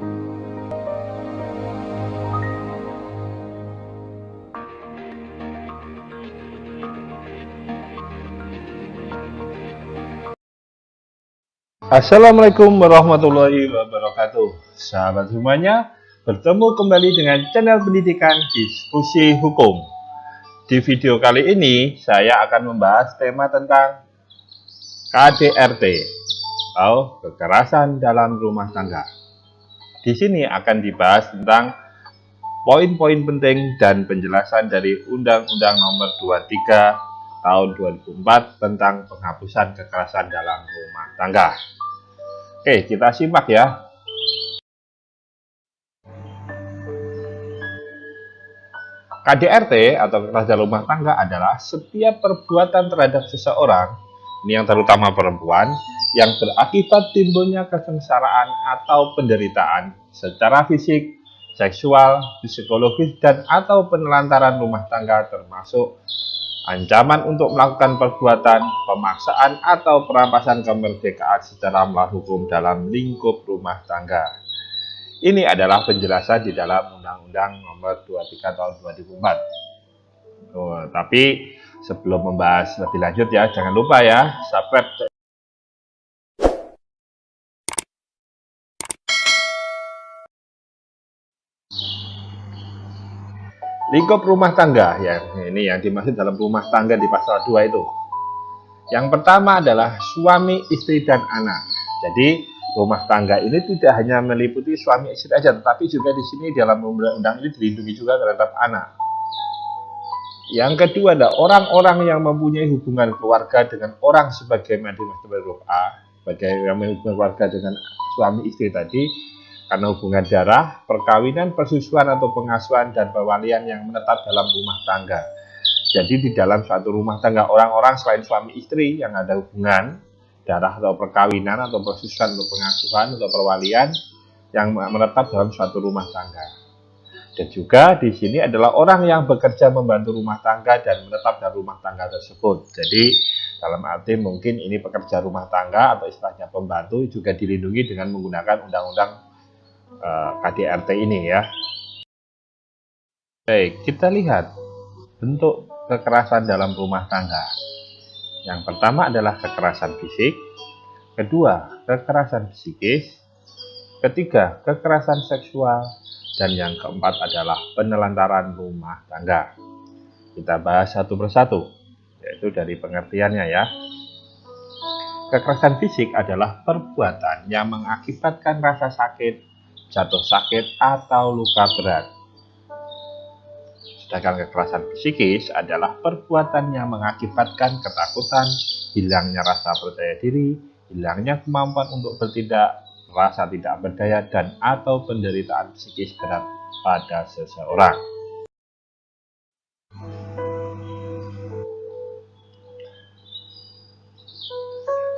Assalamualaikum warahmatullahi wabarakatuh. Sahabat semuanya, bertemu kembali dengan channel pendidikan Diskusi Hukum. Di video kali ini, saya akan membahas tema tentang KDRT atau kekerasan dalam rumah tangga. Di sini akan dibahas tentang poin-poin penting dan penjelasan dari Undang-Undang Nomor 23 Tahun 2004 tentang penghapusan kekerasan dalam rumah tangga. Oke, kita simak ya. KDRT atau kekerasan rumah tangga adalah setiap perbuatan terhadap seseorang, ini yang terutama perempuan, yang berakibat timbulnya kesengsaraan atau penderitaan secara fisik, seksual, psikologis, dan atau penelantaran rumah tangga, termasuk ancaman untuk melakukan perbuatan, pemaksaan, atau perampasan kemerdekaan secara melawan hukum dalam lingkup rumah tangga. Ini adalah penjelasan di dalam Undang-Undang Nomor 23 Tahun 2004. Tapi sebelum membahas lebih lanjut ya, jangan lupa ya, subscribe. Lingkup rumah tangga, ya ini yang dimaksud dalam rumah tangga di pasal 2 itu. Yang pertama adalah suami, istri, dan anak. Jadi rumah tangga ini tidak hanya meliputi suami istri saja, tetapi juga di sini dalam undang-undang ini dilindungi juga terhadap anak. Yang kedua adalah orang-orang yang mempunyai hubungan keluarga dengan orang sebagai huruf A, sebagai yang mempunyai keluarga dengan suami istri tadi, karena hubungan darah, perkawinan, persusuan atau pengasuhan dan pewalian yang menetap dalam rumah tangga. Jadi di dalam suatu rumah tangga orang-orang selain suami istri yang ada hubungan darah atau perkawinan atau persusuan atau pengasuhan atau perwalian yang menetap dalam suatu rumah tangga. Dan juga di sini adalah orang yang bekerja membantu rumah tangga dan menetap dalam rumah tangga tersebut. Jadi dalam arti mungkin ini pekerja rumah tangga atau istilahnya pembantu juga dilindungi dengan menggunakan undang-undang KDRT ini ya. Baik, kita lihat bentuk kekerasan dalam rumah tangga. Yang pertama adalah kekerasan fisik, kedua kekerasan psikis, ketiga kekerasan seksual, dan yang keempat adalah penelantaran rumah tangga. Kita bahas satu persatu, yaitu dari pengertiannya ya. Kekerasan fisik adalah perbuatan yang mengakibatkan rasa sakit, jatuh sakit, atau luka berat. Sedangkan kekerasan psikis adalah perbuatan yang mengakibatkan ketakutan, hilangnya rasa percaya diri, hilangnya kemampuan untuk bertindak, rasa tidak berdaya, dan atau penderitaan psikis berat pada seseorang.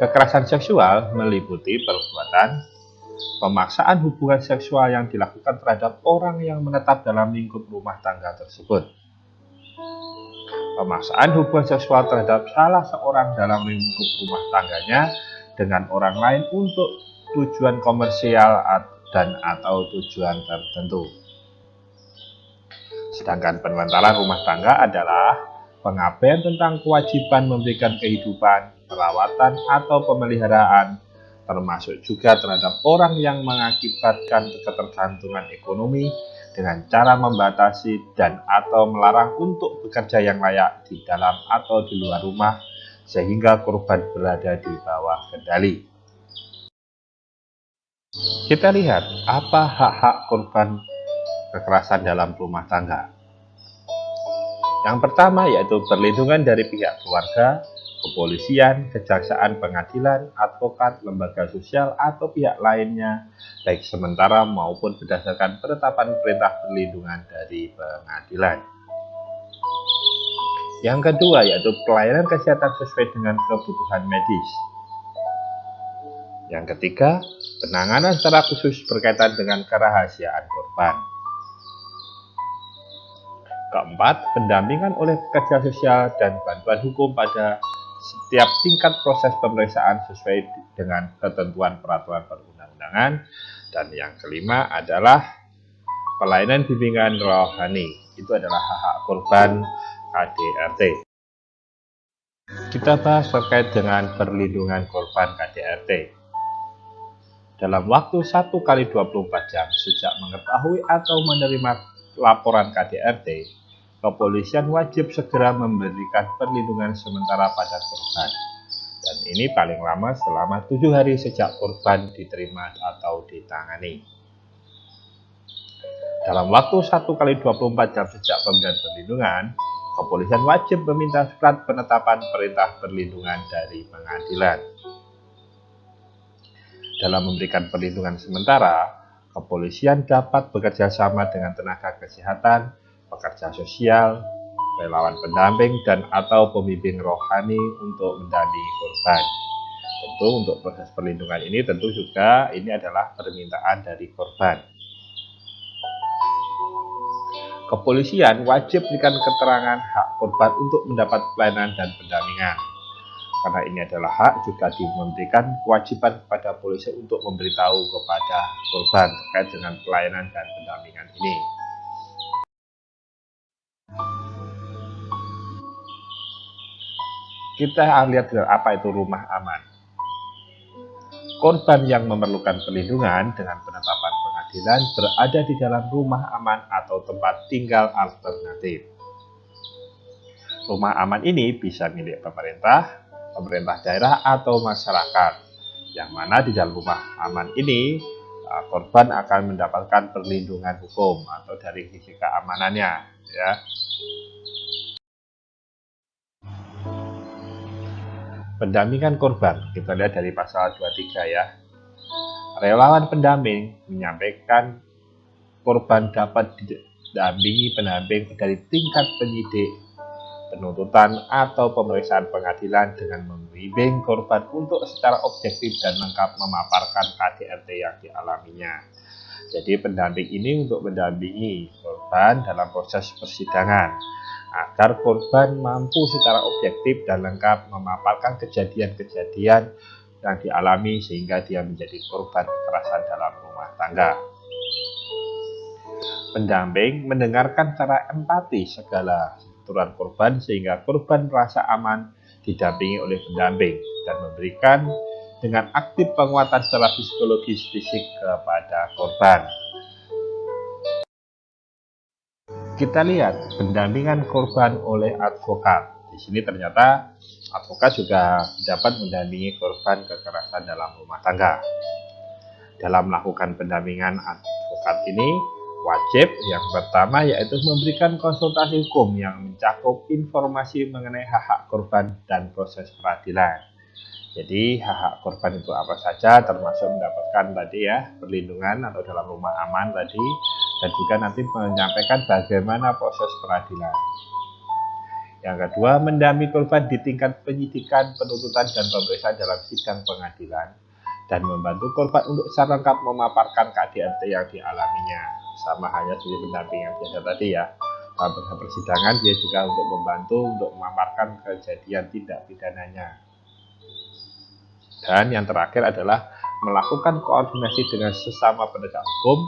Kekerasan seksual meliputi perbuatan pemaksaan hubungan seksual yang dilakukan terhadap orang yang menetap dalam lingkup rumah tangga tersebut. Pemaksaan hubungan seksual terhadap salah seorang dalam lingkup rumah tangganya dengan orang lain untuk tujuan komersial dan atau tujuan tertentu. Sedangkan penelantaran rumah tangga adalah pengabaian tentang kewajiban memberikan kehidupan, perawatan, atau pemeliharaan, termasuk juga terhadap orang yang mengakibatkan ketergantungan ekonomi dengan cara membatasi dan atau melarang untuk bekerja yang layak di dalam atau di luar rumah sehingga korban berada di bawah kendali. Kita lihat apa hak-hak korban kekerasan dalam rumah tangga. Yang pertama yaitu perlindungan dari pihak keluarga, kepolisian, kejaksaan, pengadilan, advokat, lembaga sosial, atau pihak lainnya, baik sementara maupun berdasarkan penetapan perintah perlindungan dari pengadilan. Yang kedua yaitu pelayanan kesehatan sesuai dengan kebutuhan medis. Yang ketiga, penanganan secara khusus berkaitan dengan kerahasiaan korban. Keempat, pendampingan oleh pekerja sosial dan bantuan hukum pada setiap tingkat proses pemeriksaan sesuai dengan ketentuan peraturan perundang-undangan. Dan yang kelima adalah pelayanan bimbingan rohani. Itu adalah hak-hak korban KDRT. Kita bahas terkait dengan perlindungan korban KDRT. Dalam waktu 1 kali 24 jam sejak mengetahui atau menerima laporan KDRT, kepolisian wajib segera memberikan perlindungan sementara pada korban. Dan ini paling lama selama 7 hari sejak korban diterima atau ditangani. Dalam waktu 1 kali 24 jam sejak pemberian perlindungan, kepolisian wajib meminta surat penetapan perintah perlindungan dari pengadilan. Dalam memberikan perlindungan sementara, kepolisian dapat bekerja sama dengan tenaga kesehatan, pekerja sosial, relawan pendamping, dan atau pembimbing rohani untuk mendampingi korban. Tentu untuk proses perlindungan ini tentu juga ini adalah permintaan dari korban. Kepolisian wajib berikan keterangan hak korban untuk mendapat pelayanan dan pendampingan. Karena ini adalah hak, juga memberikan kewajiban kepada polisi untuk memberitahu kepada korban terkait dengan pelayanan dan pendampingan ini. Kita lihat apa itu rumah aman. Korban yang memerlukan perlindungan dengan penetapan pengadilan berada di dalam rumah aman atau tempat tinggal alternatif. Rumah aman ini bisa milik pemerintah daerah atau masyarakat, yang mana di dalam rumah aman ini korban akan mendapatkan perlindungan hukum atau dari sisi keamanannya, ya. Pendampingan korban, kita lihat dari pasal 23 ya. Relawan pendamping menyampaikan korban dapat didampingi pendamping dari tingkat penyidik, penuntutan, atau pemeriksaan pengadilan dengan membimbing korban untuk secara objektif dan lengkap memaparkan KDRT yang dialaminya. Jadi pendamping ini untuk mendampingi korban dalam proses persidangan, agar korban mampu secara objektif dan lengkap memaparkan kejadian-kejadian yang dialami sehingga dia menjadi korban kekerasan dalam rumah tangga. Pendamping mendengarkan secara empati segala tuturan korban sehingga korban merasa aman didampingi oleh pendamping dan memberikan dengan aktif penguatan secara psikologis fisik kepada korban. Kita lihat pendampingan korban oleh advokat. Di sini ternyata advokat juga dapat mendampingi korban kekerasan dalam rumah tangga. Dalam melakukan pendampingan advokat ini wajib yang pertama yaitu memberikan konsultasi hukum yang mencakup informasi mengenai hak-hak korban dan proses peradilan. Jadi hak-hak korban itu apa saja, termasuk mendapatkan tadi ya perlindungan atau dalam rumah aman tadi, dan juga nanti menyampaikan bagaimana proses peradilan. Yang kedua, mendampingi korban di tingkat penyidikan, penuntutan, dan pemeriksaan dalam sidang pengadilan, dan membantu korban untuk secara lengkap memaparkan KDRT yang dialaminya. Sama hanya seperti pendamping yang biasa tadi ya. Dalam persidangan dia juga untuk membantu untuk memaparkan kejadian tindak pidananya. Dan yang terakhir adalah melakukan koordinasi dengan sesama penegak hukum,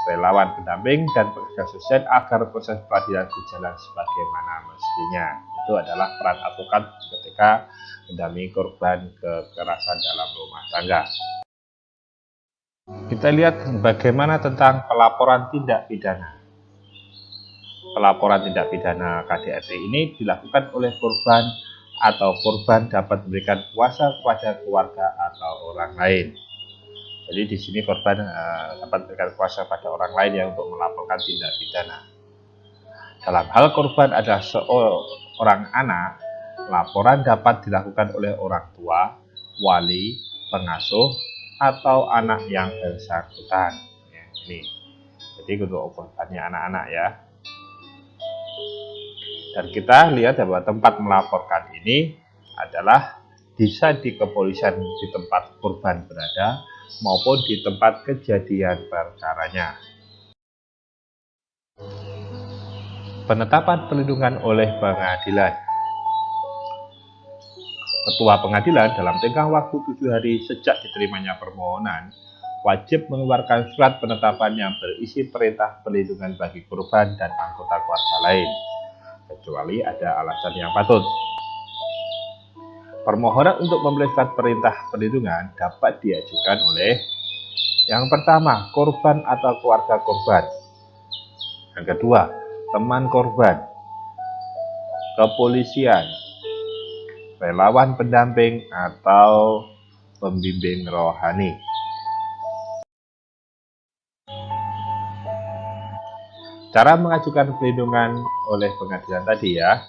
relawan pendamping, dan pekerja sosial agar proses peradilan berjalan sebagaimana mestinya. Itu adalah peran advokat ketika mendampingi korban kekerasan dalam rumah tangga. Kita lihat bagaimana tentang pelaporan tindak pidana. Pelaporan tindak pidana KDRT ini dilakukan oleh korban atau korban dapat memberikan kuasa kepada keluarga atau orang lain. Jadi di sini korban dapat memberikan kuasa pada orang lain yang untuk melaporkan tindak pidana. Dalam hal korban adalah seorang anak, laporan dapat dilakukan oleh orang tua, wali, pengasuh, atau anak yang bersangkutan. Ya, ini. Jadi untuk korbannya anak-anak ya. Dan kita lihat bahwa tempat melaporkan ini adalah bisa di kepolisian di tempat korban berada maupun di tempat kejadian perkaranya. Penetapan perlindungan oleh pengadilan. Ketua pengadilan dalam tenggang waktu 7 hari sejak diterimanya permohonan wajib mengeluarkan surat penetapan yang berisi perintah perlindungan bagi korban dan anggota keluarga lain, kecuali ada alasan yang patut. Permohonan untuk memberi surat perintah perlindungan dapat diajukan oleh yang pertama, korban atau keluarga korban. Yang kedua, teman korban, kepolisian, relawan pendamping, atau pembimbing rohani. Cara mengajukan perlindungan oleh pengadilan tadi ya,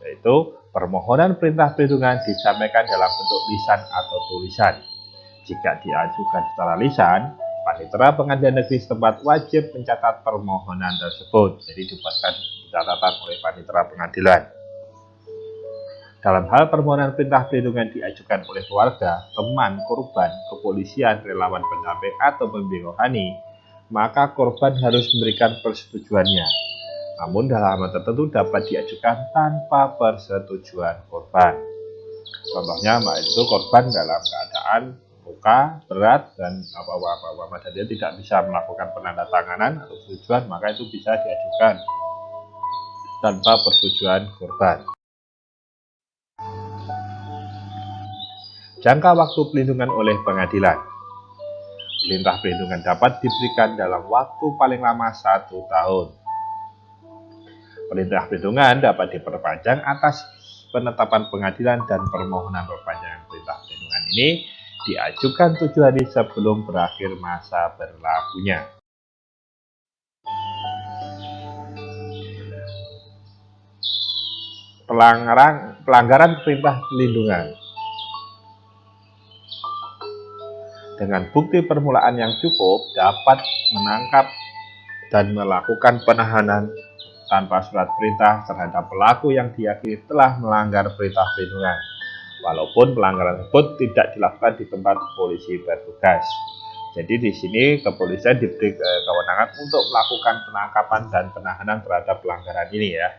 yaitu permohonan perintah perlindungan disampaikan dalam bentuk lisan atau tulisan. Jika diajukan secara lisan, panitera pengadilan negeri setempat wajib mencatat permohonan tersebut. Jadi dibuatkan catatan oleh panitera pengadilan. Dalam hal permohonan perintah perlindungan diajukan oleh keluarga, teman korban, kepolisian, relawan pendamping, atau pembimbing rohani, maka korban harus memberikan persetujuannya. Namun dalam hal tertentu dapat diajukan tanpa persetujuan korban. Contohnya, itu korban dalam keadaan luka berat dan apa-apa dan dia tidak bisa melakukan penandatanganan atau persetujuan, maka itu bisa diajukan tanpa persetujuan korban. Jangka waktu perlindungan oleh pengadilan. Perintah perlindungan dapat diberikan dalam waktu paling lama 1 tahun. Perintah perlindungan dapat diperpanjang atas penetapan pengadilan dan permohonan perpanjangan perintah perlindungan ini diajukan 7 hari sebelum berakhir masa berlakunya. Pelanggaran perintah perlindungan. Dengan bukti permulaan yang cukup dapat menangkap dan melakukan penahanan tanpa surat perintah terhadap pelaku yang diyakini telah melanggar perintah perlindungan, walaupun pelanggaran tersebut tidak dilakukan di tempat polisi bertugas. Jadi di sini kepolisian diberi kewenangan untuk melakukan penangkapan dan penahanan terhadap pelanggaran ini ya.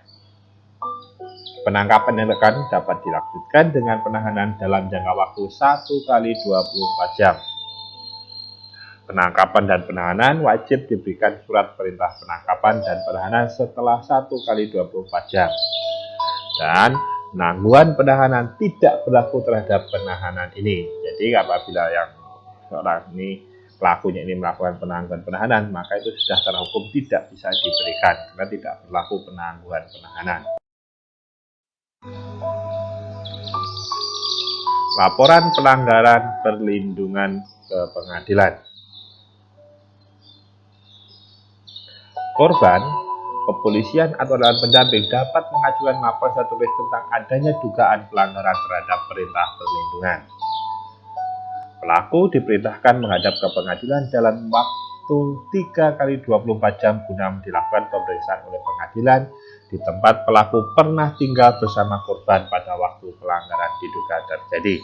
Penangkapan yang dapat dilakukan dengan penahanan dalam jangka waktu 1 kali 24 jam. Penangkapan dan penahanan wajib diberikan surat perintah penangkapan dan penahanan setelah 1 kali 24 jam. Dan penangguhan penahanan tidak berlaku terhadap penahanan ini. Jadi apabila yang seorang ini pelakunya ini melakukan penangguhan penahanan, maka itu sudah secara hukum tidak bisa diberikan karena tidak berlaku penangguhan penahanan. Laporan pelanggaran perlindungan ke pengadilan. Korban, kepolisian, atau relawan pendamping dapat mengajukan laporan tertulis tentang adanya dugaan pelanggaran terhadap perintah perlindungan. Pelaku diperintahkan menghadap ke pengadilan dalam waktu 3 kali 24 jam guna dilakukan pemeriksaan oleh pengadilan di tempat pelaku pernah tinggal bersama korban pada waktu pelanggaran diduga terjadi.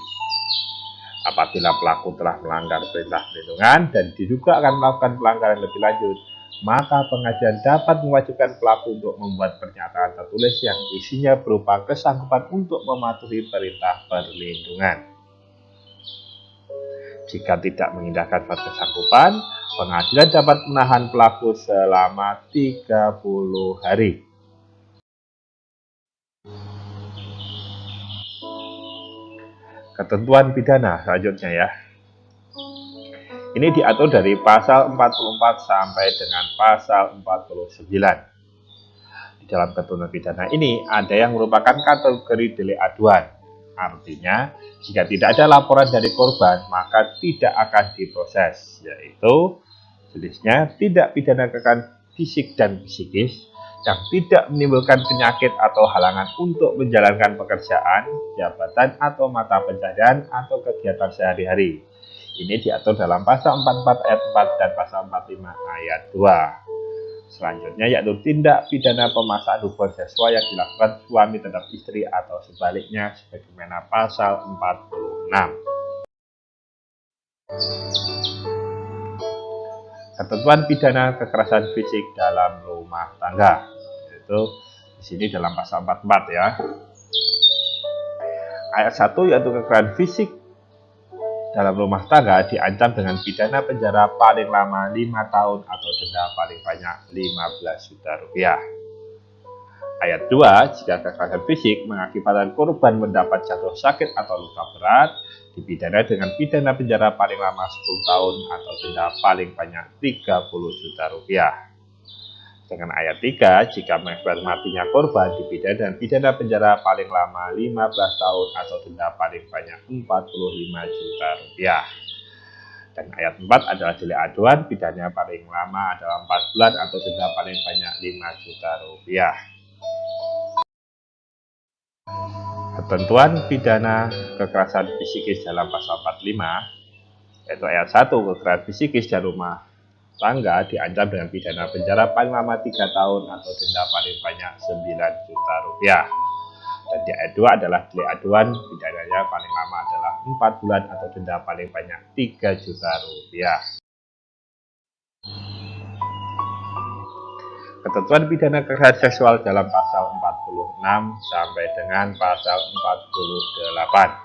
Apabila pelaku telah melanggar perintah perlindungan dan diduga akan melakukan pelanggaran lebih lanjut, maka pengadilan dapat mewajibkan pelaku untuk membuat pernyataan tertulis yang isinya berupa kesanggupan untuk mematuhi perintah perlindungan. Jika tidak mengindahkan kesanggupan, pengadilan dapat menahan pelaku selama 30 hari. Ketentuan pidana selanjutnya ya. Ini diatur dari pasal 44 sampai dengan pasal 49. Di dalam ketentuan pidana ini ada yang merupakan kategori delik aduan. Artinya, jika tidak ada laporan dari korban, maka tidak akan diproses, yaitu jenisnya tidak pidana kekerasan fisik dan psikis yang tidak menimbulkan penyakit atau halangan untuk menjalankan pekerjaan, jabatan, atau mata pencaharian atau kegiatan sehari-hari. Ini diatur dalam pasal 44 ayat 4 dan pasal 45 ayat 2. Selanjutnya yaitu tindak pidana pemaksaan hubungan seksual yang dilakukan suami terhadap istri atau sebaliknya sebagaimana pasal 46. Ketentuan pidana kekerasan fisik dalam rumah tangga, yaitu di sini dalam pasal 44 ya. Ayat 1 yaitu kekerasan fisik dalam rumah tangga diancam dengan pidana penjara paling lama 5 tahun atau denda paling banyak 15 juta rupiah. Ayat 2, jika kekerasan fisik mengakibatkan korban mendapat jatuh sakit atau luka berat, dipidana dengan pidana penjara paling lama 10 tahun atau denda paling banyak 30 juta rupiah. Dengan ayat 3, jika mengakibatkan matinya korban, dipidana dengan pidana penjara paling lama 15 tahun atau denda paling banyak 45 juta rupiah. Dan ayat 4 adalah delik aduan, pidana paling lama adalah 4 bulan atau denda paling banyak 5 juta rupiah. Ketentuan pidana kekerasan psikis dalam pasal 45, yaitu ayat 1, kekerasan psikis dalam rumah tangga diancam dengan pidana penjara paling lama 3 tahun atau denda paling banyak 9 juta rupiah. Dan di ayat 2 adalah delik aduan, pidananya paling lama adalah 4 bulan atau denda paling banyak 3 juta rupiah. Ketentuan pidana kekerasan seksual dalam pasal 46 sampai dengan pasal 48.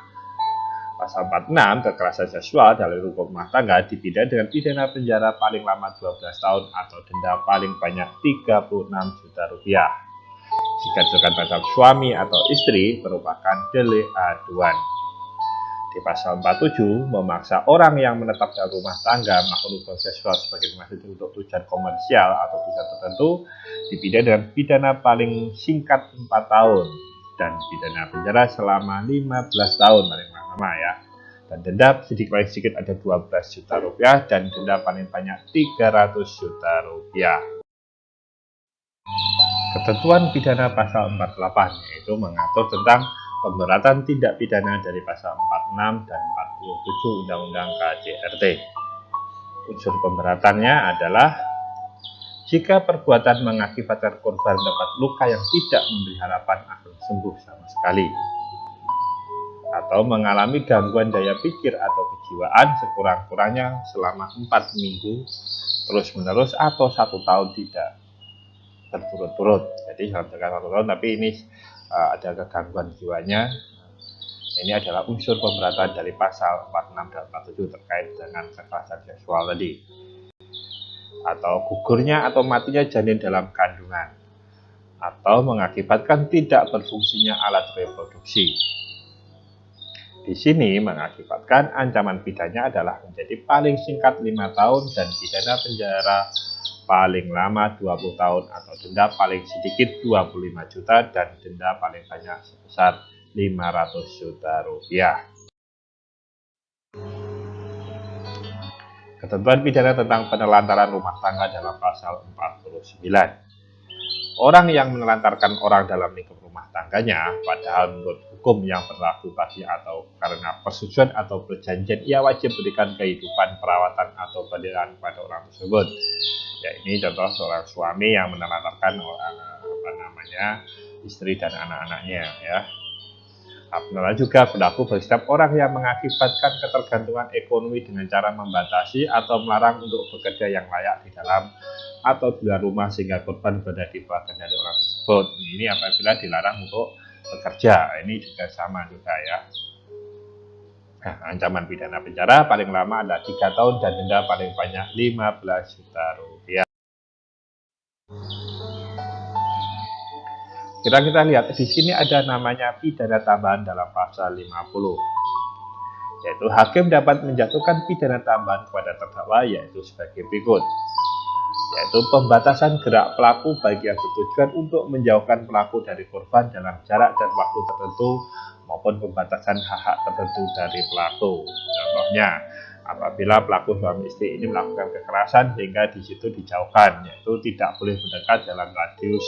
Pasal 46, kekerasan seksual dalam lingkup rumah tangga dipidana dengan pidana penjara paling lama 12 tahun atau denda paling banyak 36 juta rupiah. Jika dilakukan terhadap suami atau istri merupakan delik aduan. Di pasal 47, memaksa orang yang menetap dalam rumah tangga melakukan hubungan seksual sebagai maksud untuk tujuan komersial atau tujuan tertentu dipidana dengan pidana paling singkat 4 tahun dan pidana penjara selama 15 tahun paling lama ya. Dan denda paling sedikit ada 12 juta rupiah dan denda paling banyak 300 juta rupiah. Ketentuan pidana pasal 48 yaitu mengatur tentang pemberatan tindak pidana dari pasal 46 dan 47 Undang-Undang KJRT. Unsur pemberatannya adalah jika perbuatan mengakibatkan korban mendapat luka yang tidak memberi harapan akan sembuh sama sekali, atau mengalami gangguan daya pikir atau kejiwaan sekurang-kurangnya selama 4 minggu terus-menerus atau 1 tahun tidak berturut-turut. Jadi dalam jangka 1 tahun, tapi ini ada kegangguan jiwanya. Ini adalah unsur pemberatan dari pasal 46 dan 47 terkait dengan kekerasan seksual tadi. Atau gugurnya atau matinya janin dalam kandungan, atau mengakibatkan tidak berfungsinya alat reproduksi. Di sini mengakibatkan ancaman pidananya adalah menjadi paling singkat 5 tahun dan pidana penjara paling lama 20 tahun atau denda paling sedikit 25 juta dan denda paling banyak sebesar 500 juta rupiah. Ketentuan pidana tentang penelantaran rumah tangga dalam pasal 49. Orang yang menelantarkan orang dalam lingkup rumah tangganya, padahal menurut hukum yang berlaku baginya atau karena persetujuan atau perjanjian, ia wajib berikan kehidupan, perawatan, atau pendidikan kepada orang tersebut. Ya, ini contoh seorang suami yang menelantarkan istri dan anak-anaknya ya. Benar juga berlaku bagi setiap orang yang mengakibatkan ketergantungan ekonomi dengan cara membatasi atau melarang untuk bekerja yang layak di dalam atau di luar rumah sehingga korban berada di bawah kendali orang tersebut. Ini apabila dilarang untuk bekerja, ini juga sama juga ya. Nah, ancaman pidana penjara paling lama adalah 3 tahun dan denda paling banyak 15 juta rupiah. Kita lihat di sini ada namanya pidana tambahan dalam pasal 50. Yaitu hakim dapat menjatuhkan pidana tambahan kepada terdakwa yaitu sebagai berikut. Yaitu pembatasan gerak pelaku bagi yang bertujuan untuk menjauhkan pelaku dari korban dalam jarak dan waktu tertentu maupun pembatasan hak-hak tertentu dari pelaku. Contohnya, apabila pelaku suami istri ini melakukan kekerasan sehingga di situ dijauhkan, yaitu tidak boleh mendekat dalam radius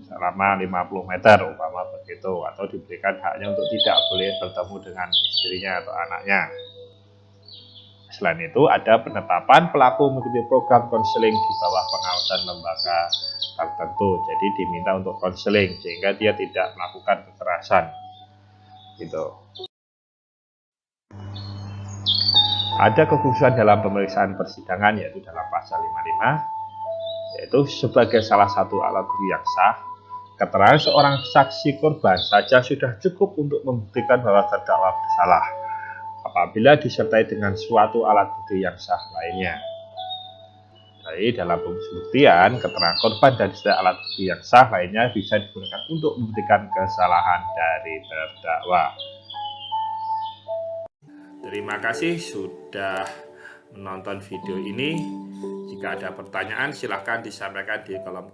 selama 50 meter umpama begitu, atau diberikan haknya untuk tidak boleh bertemu dengan istrinya atau anaknya. Selain itu, ada penetapan pelaku mengikuti program konseling di bawah pengawasan lembaga tertentu. Jadi diminta untuk konseling sehingga dia tidak melakukan kekerasan. Gitu. Ada kekhususan dalam pemeriksaan persidangan yaitu dalam pasal 55, yaitu sebagai salah satu alat bukti yang sah, keterangan seorang saksi korban saja sudah cukup untuk membuktikan bahwa terdakwa bersalah. apabila disertai dengan suatu alat bukti yang sah lainnya. Jadi dalam pembuktian, keterangan korban dan alat bukti yang sah lainnya bisa digunakan untuk membuktikan kesalahan dari terdakwa. Terima kasih sudah menonton video ini. Jika ada pertanyaan silahkan disampaikan di kolom komentar.